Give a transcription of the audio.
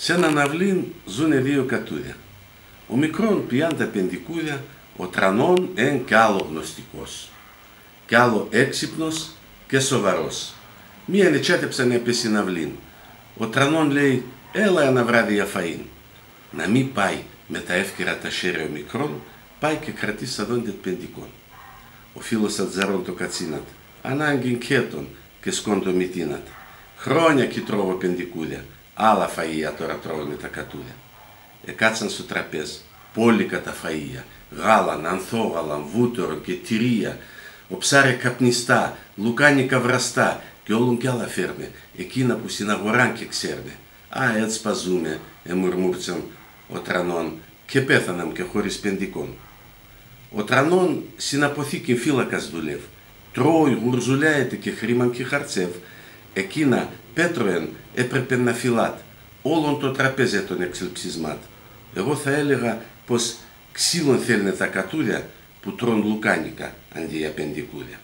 Σε έναν αυλήν ζουνε δύο κατούδια. Ο μικρόν πιάν τα πεντικούδια, ο τρανών εν κι άλλο γνωστικός. Κι άλλο έξυπνος και σοβαρός. Μίαν ετσέτεψαν επί συναυλήν. Ο τρανών λέει, έλα ένα βράδυ για φαΐν. Να μη πάει με τα εύκαιρα τα χέρια ο μικρόν, πάει και κρατήσει τα δόντια πεντικών. Ο φίλος ατζαρών το κατσίνατ, ανάγκην κέτον και σκόντο μητίνατ. Χρόνια κι τρώγω πεντικούδια, άλλα φαΐα τώρα τρώγονται τα κατούδια. Εκάτσαν στο τραπέζ, πόλικα τα φαΐα, γάλαν, ανθόγαλαν, βούτορο και τυρία, οψάρια καπνιστά, λουκάνικα βραστά και όλων κι άλλα φέρνε, εκείνα που στην αγορά και ξέρνε. Α, έτσι παζούμε, εμουρμούρτσαν ο τρανών και πέθαναν και χωρίς πεντικών. Ο τρανών στην αποθήκη φύλακας δουλεύει. Τρώει, γουρζουλιάεται και χρήμαν και χαρτσεύει. Εκείνα πέτρωεν έπρεπε να φυλάτ. Όλον το τραπέζι τον εξελψισμάτ. Εγώ θα έλεγα πως ξύλων θέλουν τα κατούδια που τρώνε λουκάνικα αντί για πεντικούδια.